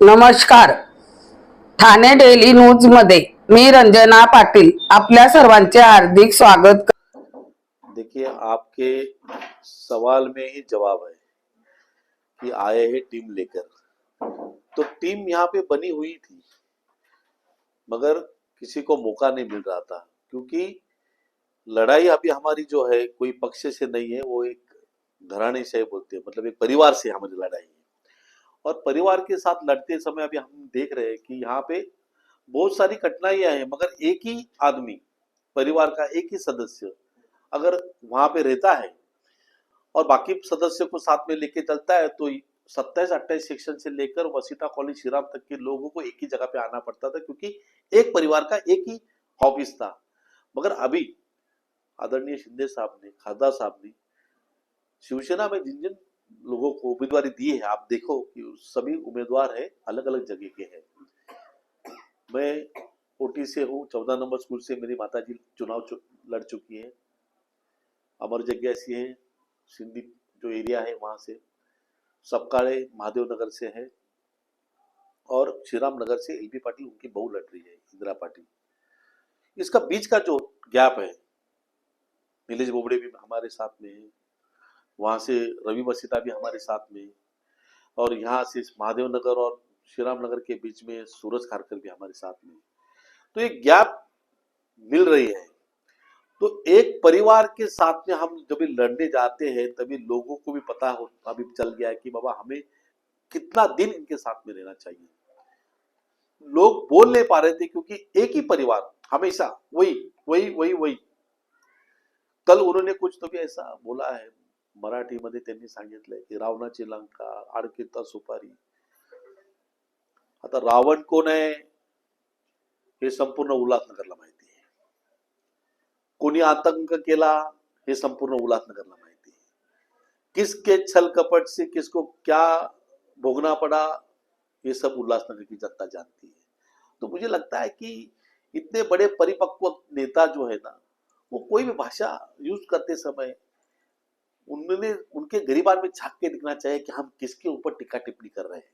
नमस्कार. Thane daily news मध्ये मी रंजना पाटील आपल्या सर्वांचे हार्दिक स्वागत देखिए, आपके सवाल में ही जवाब है कि आए हैं टीम लेकर। तो टीम यहाँ पे बनी हुई थी, मगर किसी को मौका नहीं मिल रहा था, क्योंकि लड़ाई अभी हमारी जो है कोई पक्ष से नहीं है, वो एक घराने से बोलते हैं, मतलब एक परिवार से हमारी लड़ाई है। और परिवार के साथ लड़ते समय अभी हम देख रहे हैं कि यहाँ पे बहुत सारी कठिनाइयां हैं, मगर एक ही आदमी, परिवार का एक ही सदस्य अगर वहां पे रहता है और बाकी सदस्य को साथ में लेके चलता है, तो 27-28 सेक्शन से लेकर वसीता कॉलेज श्रीराम तक के लोगों को एक ही जगह पे आना पड़ता था, क्योंकि एक परिवार का एक ही ऑफिस था। मगर अभी आदरणीय शिंदे साहब ने, खासदार साहब ने शिवसेना में जिन जिन लोगों को उम्मीदवारी दी है, आप देखो कि सभी उम्मीदवार है अलग अलग जगह के हैं। मैं ओटी से हूँ, 14 नंबर स्कूल से मेरी माता जी चुनाव लड़ चुकी है। अमर जग्या ऐसी है, सिंधी जो एरिया है वहां से, सबकाले महादेव नगर से है, और श्रीराम नगर से एलपी पाटिल उनकी बहू लड़ रही है, इंदिरा पाटिल। इसका बीच का जो गैप है, नीलेश बोबड़े भी हमारे साथ में है, वहां से रवि वसीता भी हमारे साथ में, और यहाँ से महादेव नगर और श्रीराम नगर के बीच में सूरज खारकर भी हमारे साथ में। तो एक गैप मिल रही है। तो एक परिवार के साथ में हम जब लड़ने जाते हैं, तभी लोगों को भी पता हो, अभी चल गया है कि बाबा हमें कितना दिन इनके साथ में रहना चाहिए। लोग बोल नहीं पा रहे थे, क्योंकि एक ही परिवार हमेशा वही वही वही वही। कल उन्होंने कुछ तो भी ऐसा बोला है मराठीमध्ये, त्यांनी सांगितलंय की रावणाची लंका आडकीता सुपारी। आता रावण कोण आहे हे संपूर्ण उल्हासनगरला माहिती आहे, कोणी आतंक केला हे संपूर्ण उल्हासनगरला माहिती है, किसके छल कपट से किसको क्या भोगना पड़ा ये सब उल्लासनगर की जनता जानती है। तो मुझे लगता है कि इतने बड़े परिपक्व नेता जो है ना, वो कोई भी भाषा यूज करते समय उन्होंने उनके गरीबान में झांक के दिखना चाहिए कि हम किसके ऊपर टिक्का टिप्पणी कर रहे हैं।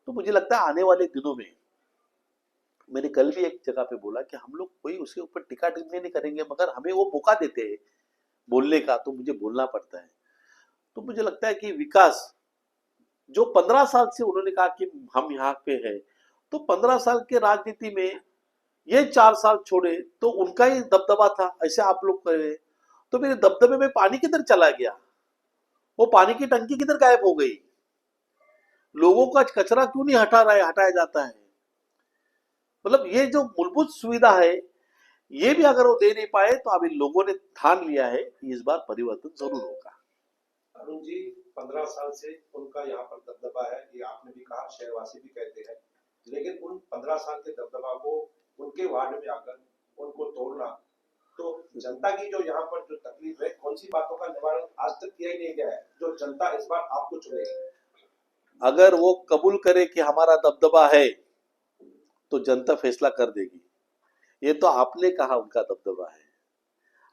तो मुझे लगता है आने वाले दिनों में, मैंने कल भी एक जगह पे बोला कि हम लोग कोई उसके ऊपर टिक्का टिप्पणी नहीं करेंगे, मगर हमें वो मौका देते हैं बोलने का, तो मुझे बोलना पड़ता है। तो मुझे लगता है कि विकास जो 15 साल से उन्होंने कहा कि हम यहाँ पे हैं, तो 15 साल के राजनीति में ये 4 साल छोड़े तो उनका ही दबदबा था, ऐसे आप लोग कह रहे। तो मेरे दबदबे में पानी किधर चला गया? वो पानी की टंकी किधर गायब हो गई? लोगों का कचरा क्यों नहीं हटाया जाता है? मतलब ये जो मूलभूत सुविधा है, ये भी अगर वो दे नहीं पाए, तो अभी लोगों ने ठान लिया है कि इस बार परिवर्तन जरूर होगा। अरुण जी, 15 साल से उनका यहाँ पर दबदबा है, ये आपने भी कहा, शहरवासी भी कहते हैं। लेकिन उन 15 साल के दबदबा को उनके वार्ड में आकर उनको तोड़ना, तो जनता की जो यहाँ पर जो तकलीफ है, कौन सी बातों का निवारण आज तक किया ही नहीं गया है, जो जनता इस बार आपको चुनेगी? अगर वो कबूल करे कि हमारा दबदबा है, तो जनता फैसला कर देगी। ये तो आपने कहा उनका दबदबा है।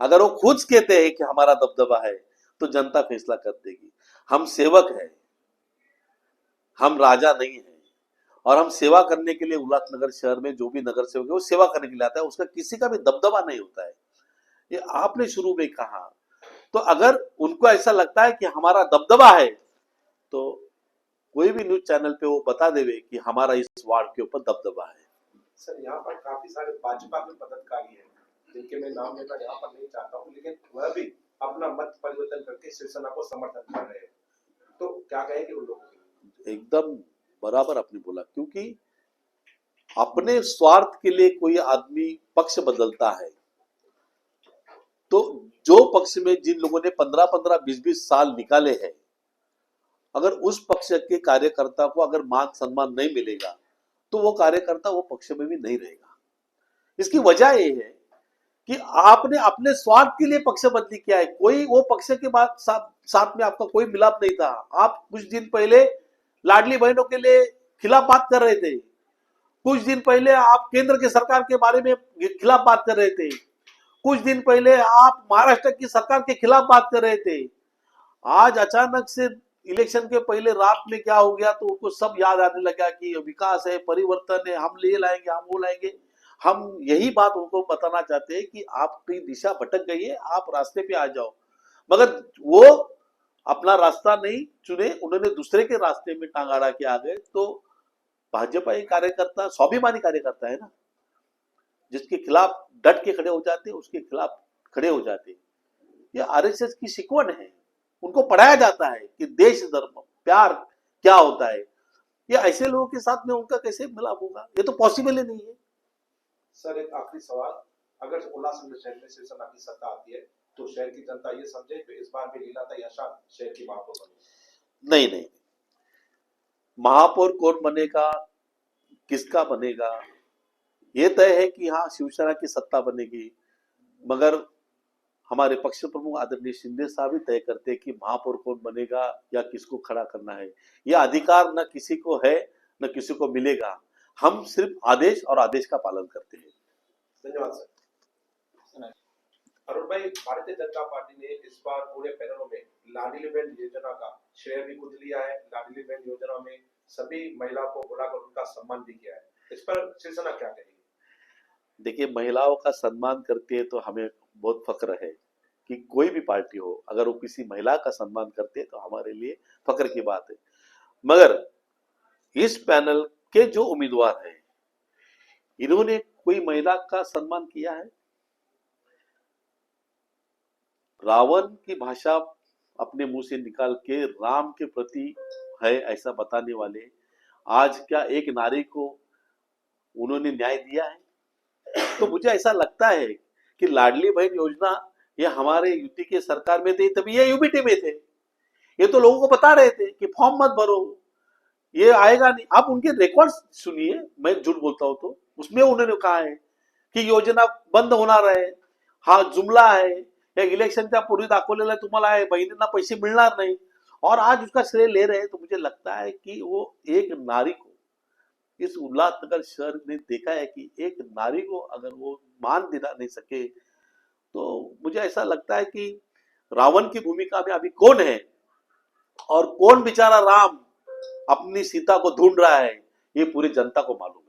अगर वो खुद कहते हैं कि हमारा दबदबा है, तो जनता फैसला कर देगी। हम सेवक हैं, हम राजा नहीं हैं, और हम सेवा करने के लिए उल्लासनगर शहर में जो भी नगर सेवक है वो सेवा करने के लिए आता है, उसका किसी का भी दबदबा नहीं होता है। ये आपने शुरू में कहा। तो अगर उनको ऐसा लगता है कि हमारा दबदबा है, तो कोई भी न्यूज चैनल पे वो बता देवे कि हमारा इस वार्ड के ऊपर दबदबा है। सर, यहाँ पर काफी सारे भाजपा के पदाधिकारी हैं, जिनके मैं नाम लेना यहाँ पर नहीं चाहता हूँ, लेकिन वह भी अपना मत परिवर्तन करके शिवसेना को समर्थन कर रहे हैं। तो क्या कहेंगे उन लोगों के? एकदम बराबर आपने बोला, क्योंकि अपने स्वार्थ के लिए कोई आदमी पक्ष बदलता है, तो जो पक्ष में जिन लोगों ने 15-15, 20-20 साल निकाले हैं, अगर उस पक्ष के कार्यकर्ता को अगर मान सम्मान नहीं मिलेगा, तो वो कार्यकर्ता वो पक्ष में भी नहीं रहेगा। इसकी वजह ये है कि आपने अपने स्वार्थ के लिए पक्ष बदली किया है। कोई वो पक्ष के बाद साथ में आपका कोई मिलाप नहीं था। आप कुछ दिन पहले लाडली बहनों के लिए खिलाफ बात कर रहे थे, कुछ दिन पहले आप केंद्र की सरकार के बारे में खिलाफ बात कर रहे थे, कुछ दिन पहले आप महाराष्ट्र की सरकार के खिलाफ बात कर रहे थे। आज अचानक से इलेक्शन के पहले रात में क्या हो गया तो उनको सब याद आने लगा कि विकास है, परिवर्तन है, हम ले लाएंगे, हम वो लाएंगे। हम यही बात उनको बताना चाहते हैं कि आपकी दिशा भटक गई है, आप रास्ते पे आ जाओ। मगर वो अपना रास्ता नहीं चुने, उन्होंने दूसरे के रास्ते में टांग अड़ा के आ गए। तो भाजपा एक कार्यकर्ता स्वाभिमानी कार्यकर्ता है ना, जिसके खिलाफ डट के खड़े हो जाते, उसके खिलाफ खड़े हो जाते। ये आरएसएस की शिकवण है, उनको पढ़ाया जाता है कि देश धर्म प्यार क्या होता है। ये ऐसे लोगों के साथ में उनका कैसे मिलाप होगा, ये तो पॉसिबल ही नहीं है। सर एक आखिरी सवाल, अगर उल्लासनगर शहर में शिवसेना की सत्ता आती है तो शहर की जनता ये समझे कि इस बार भी लीलाता यशा शहर की महापौर बनेगी? नहीं नहीं, महापौर कौन बनेगा, किसका बनेगा, ये तय है कि हाँ शिवसेना की सत्ता बनेगी। मगर हमारे पक्ष प्रमुख आदरणीय शिंदे साहब ही तय करते हैं कि महापौर कौन बनेगा या किसको खड़ा करना है। यह अधिकार न किसी को है न किसी को मिलेगा। हम सिर्फ आदेश और आदेश का पालन करते हैं। धन्यवाद सर। अरुण भाई, भारतीय जनता पार्टी ने इस बार पूरे पैनलों में लाडली बहन योजना का श्रेय भी खुद लिया है। लाडली बहन योजना में सभी महिलाओं को बुलाकर उनका सम्मान भी किया है। इस पर शिवसेना क्या कहेगी? देखिए, महिलाओं का सम्मान करते हैं तो हमें बहुत फक्र है कि कोई भी पार्टी हो, अगर वो किसी महिला का सम्मान करते हैं तो हमारे लिए फक्र की बात है। मगर इस पैनल के जो उम्मीदवार हैं, इन्होंने कोई महिला का सम्मान किया है? रावण की भाषा अपने मुंह से निकाल के राम के प्रति है ऐसा बताने वाले आज क्या एक नारी को उन्होंने न्याय दिया है? तो मुझे ऐसा लगता है कि लाडली बहन योजना ये हमारे यूटी के सरकार में थे, तभी ये यूबीटी में थे। ये तो लोगों को बता रहे थे कि फॉर्म मत भरो, ये आएगा नहीं। आप उनके रिकॉर्ड सुनिए, मैं झूठ बोलता हूं तो उसमें उन्होंने कहा है की योजना बंद होणार आहे, हा जुमला आहे, या इलेक्शनच्या पूर्वी दाखवलेला तुम्हाला आहे, बहिणींना पैसे मिळणार नाही, और आज उसका श्रेय ले रहे हैं। तो मुझे लगता है कि वो एक नारी को इस उल्लासनगर शहर ने देखा है कि एक नारी को अगर वो मान दिला नहीं सके तो मुझे ऐसा लगता है कि रावण की भूमिका में अभी कौन है और कौन बेचारा राम अपनी सीता को ढूंढ रहा है, ये पूरी जनता को मालूम है।